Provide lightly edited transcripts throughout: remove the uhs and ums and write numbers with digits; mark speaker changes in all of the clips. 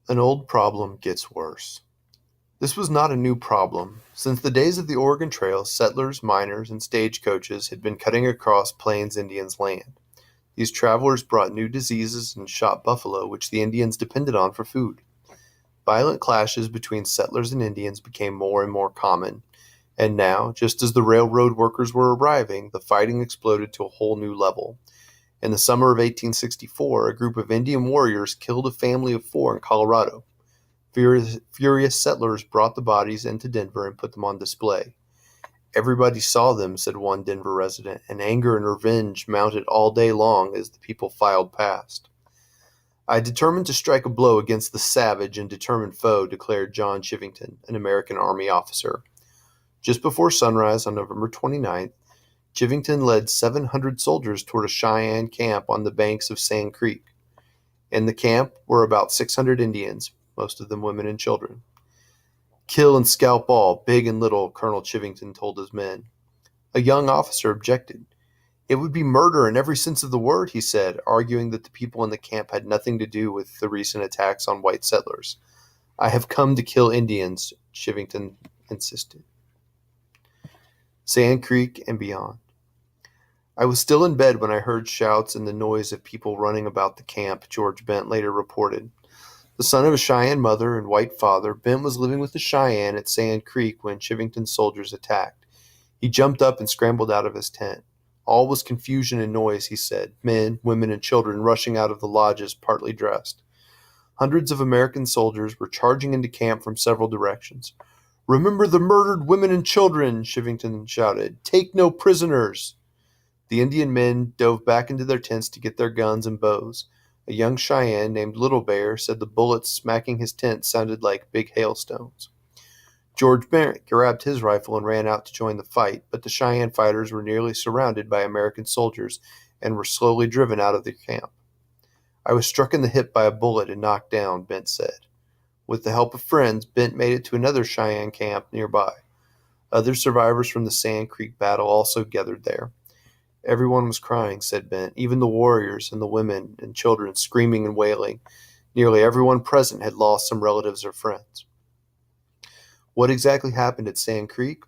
Speaker 1: An old problem gets worse. This was not a new problem. Since the days of the Oregon Trail, settlers, miners, and stagecoaches had been cutting across Plains Indians' land. These travelers brought new diseases and shot buffalo, which the Indians depended on for food. Violent clashes between settlers and Indians became more and more common, and now, just as the railroad workers were arriving, the fighting exploded to a whole new level. In the summer of 1864, a group of Indian warriors killed a family of four in Colorado. Furious settlers brought the bodies into Denver and put them on display. "Everybody saw them," said one Denver resident, and anger and revenge mounted all day long as the people filed past. "I determined to strike a blow against the savage and determined foe," declared John Chivington, an American Army officer. Just before sunrise on November 29th, Chivington led 700 soldiers toward a Cheyenne camp on the banks of Sand Creek. In the camp were about 600 Indians, most of them women and children. "Kill and scalp all, big and little," Colonel Chivington told his men. A young officer objected. "It would be murder in every sense of the word," he said, arguing that the people in the camp had nothing to do with the recent attacks on white settlers. "I have come to kill Indians," Chivington insisted. Sand Creek and beyond. "I was still in bed when I heard shouts and the noise of people running about the camp," George Bent later reported. The son of a Cheyenne mother and white father, Bent was living with the Cheyenne at Sand Creek when Chivington's soldiers attacked. He jumped up and scrambled out of his tent. All was confusion and noise, he said, men, women, and children rushing out of the lodges, partly dressed. Hundreds of American soldiers were charging into camp from several directions. "Remember the murdered women and children," Chivington shouted. "Take no prisoners." The Indian men dove back into their tents to get their guns and bows. A young Cheyenne named Little Bear said the bullets smacking his tent sounded like big hailstones. George Bent grabbed his rifle and ran out to join the fight, but the Cheyenne fighters were nearly surrounded by American soldiers and were slowly driven out of the camp. "I was struck in the hip by a bullet and knocked down," Bent said. With the help of friends, Bent made it to another Cheyenne camp nearby. Other survivors from the Sand Creek battle also gathered there. "Everyone was crying," said Bent, "even the warriors and the women and children screaming and wailing. Nearly everyone present had lost some relatives or friends." What exactly happened at Sand Creek?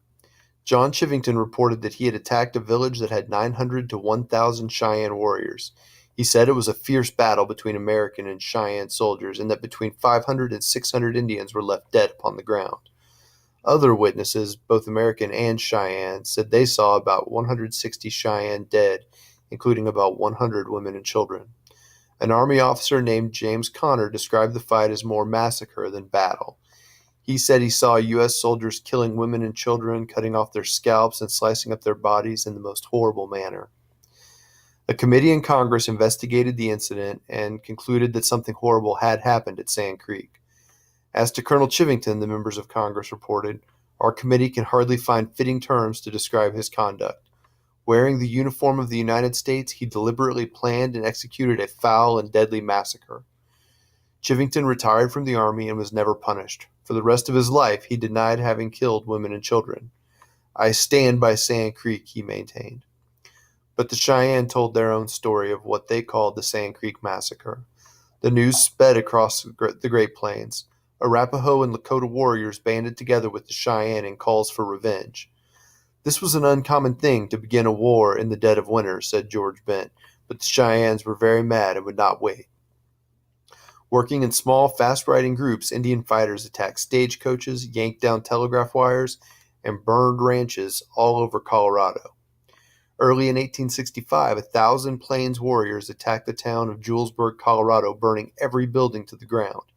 Speaker 1: John Chivington reported that he had attacked a village that had 900 to 1,000 Cheyenne warriors. He said it was a fierce battle between American and Cheyenne soldiers, and that between 500 and 600 Indians were left dead upon the ground. Other witnesses, both American and Cheyenne, said they saw about 160 Cheyenne dead, including about 100 women and children. An Army officer named James Connor described the fight as more massacre than battle. He said he saw U.S. soldiers killing women and children, cutting off their scalps and slicing up their bodies in the most horrible manner. A committee in Congress investigated the incident and concluded that something horrible had happened at Sand Creek. As to Colonel Chivington, the members of Congress reported, "Our committee can hardly find fitting terms to describe his conduct. Wearing the uniform of the United States, he deliberately planned and executed a foul and deadly massacre." Chivington retired from the Army and was never punished. For the rest of his life, he denied having killed women and children. "I stand by Sand Creek," he maintained. But the Cheyenne told their own story of what they called the Sand Creek Massacre. The news sped across the Great Plains. Arapaho and Lakota warriors banded together with the Cheyenne in calls for revenge. "This was an uncommon thing to begin a war in the dead of winter," said George Bent, but the Cheyennes were very mad and would not wait. Working in small, fast-riding groups, Indian fighters attacked stagecoaches, yanked down telegraph wires, and burned ranches all over Colorado. Early in 1865, 1,000 Plains warriors attacked the town of Julesburg, Colorado, burning every building to the ground.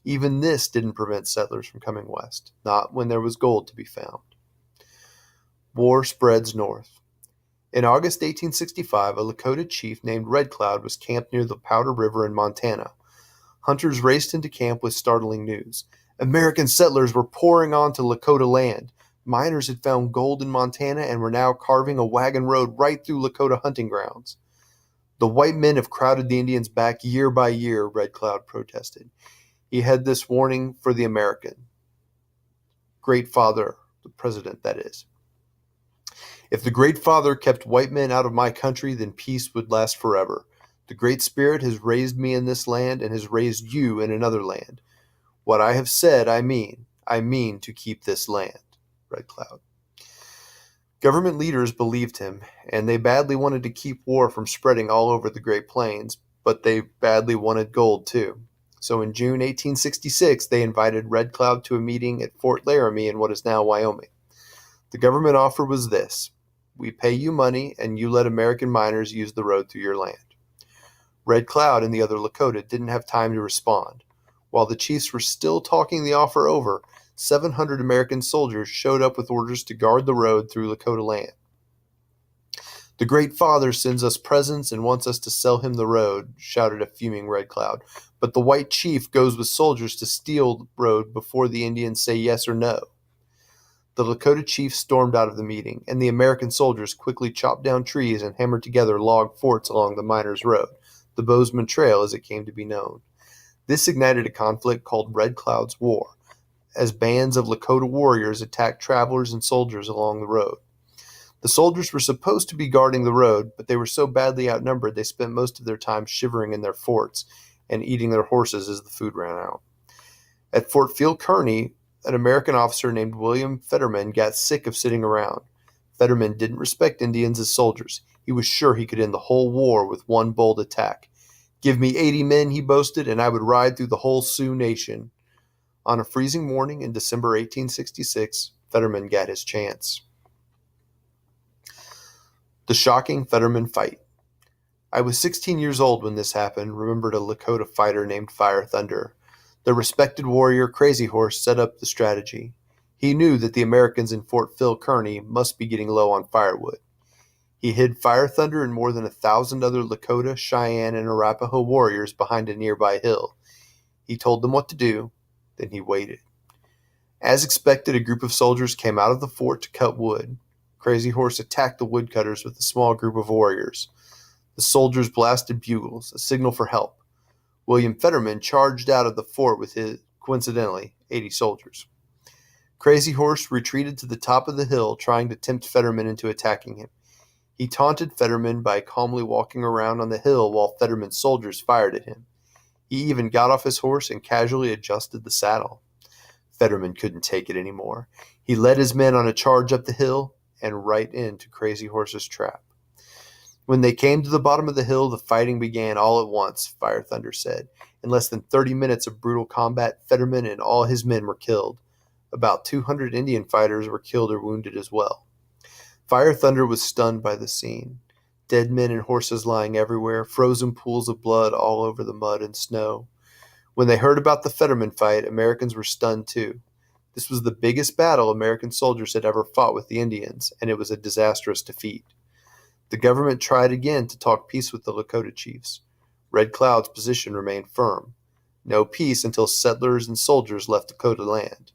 Speaker 1: Even this didn't prevent settlers from coming west, not when there was gold to be found. War spreads north. In August 1865, a Lakota chief named Red Cloud was camped near the Powder River in Montana. Hunters raced into camp with startling news. American settlers were pouring onto Lakota land. Miners had found gold in Montana and were now carving a wagon road right through Lakota hunting grounds. "The white men have crowded the Indians back year by year," Red Cloud protested. He had this warning for the American Great Father, the president, that is. "If the Great Father kept white men out of my country, then peace would last forever. The Great Spirit has raised me in this land and has raised you in another land. What I have said, I mean. I mean to keep this land. Red Cloud. Government leaders believed him, and they badly wanted to keep war from spreading all over the Great Plains, but they badly wanted gold too. So in June 1866, they invited Red Cloud to a meeting at Fort Laramie in what is now Wyoming. The government offer was this: we pay you money, and you let American miners use the road through your land. Red Cloud and the other Lakota didn't have time to respond. While the chiefs were still talking the offer over, 700 American soldiers showed up with orders to guard the road through Lakota land. The Great Father sends us presents and wants us to sell him the road, shouted a fuming Red Cloud. But the white chief goes with soldiers to steal the road before the Indians say yes or no. The Lakota chief stormed out of the meeting, and the American soldiers quickly chopped down trees and hammered together log forts along the miners' road, the Bozeman Trail as it came to be known. This ignited a conflict called Red Cloud's War, as bands of Lakota warriors attacked travelers and soldiers along the road. The soldiers were supposed to be guarding the road, but they were so badly outnumbered they spent most of their time shivering in their forts and eating their horses as the food ran out. At Fort Phil Kearny, an American officer named William Fetterman got sick of sitting around. Fetterman didn't respect Indians as soldiers. He was sure he could end the whole war with one bold attack. "Give me 80 men," he boasted, "and I would ride through the whole Sioux nation." On a freezing morning in December 1866, Fetterman got his chance. The shocking Fetterman fight. "I was 16 years old when this happened," remembered a Lakota fighter named Fire Thunder. The respected warrior Crazy Horse set up the strategy. He knew that the Americans in Fort Phil Kearny must be getting low on firewood. He hid Fire Thunder and more than 1,000 other Lakota, Cheyenne, and Arapaho warriors behind a nearby hill. He told them what to do, then he waited. As expected, a group of soldiers came out of the fort to cut wood. Crazy Horse attacked the woodcutters with a small group of warriors. The soldiers blasted bugles, a signal for help. William Fetterman charged out of the fort with his, coincidentally, 80 soldiers. Crazy Horse retreated to the top of the hill, trying to tempt Fetterman into attacking him. He taunted Fetterman by calmly walking around on the hill while Fetterman's soldiers fired at him. He even got off his horse and casually adjusted the saddle. Fetterman couldn't take it anymore. He led his men on a charge up the hill and right into Crazy Horse's trap. When they came to the bottom of the hill, the fighting began all at once, Fire Thunder said. In less than 30 minutes of brutal combat, Fetterman and all his men were killed. About 200 Indian fighters were killed or wounded as well. Fire Thunder was stunned by the scene. Dead men and horses lying everywhere, frozen pools of blood all over the mud and snow. When they heard about the Fetterman fight, Americans were stunned too. This was the biggest battle American soldiers had ever fought with the Indians, and it was a disastrous defeat. The government tried again to talk peace with the Lakota chiefs. Red Cloud's position remained firm. No peace until settlers and soldiers left Dakota land.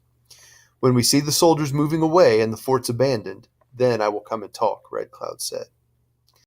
Speaker 1: "When we see the soldiers moving away and the forts abandoned, then I will come and talk," Red Cloud said.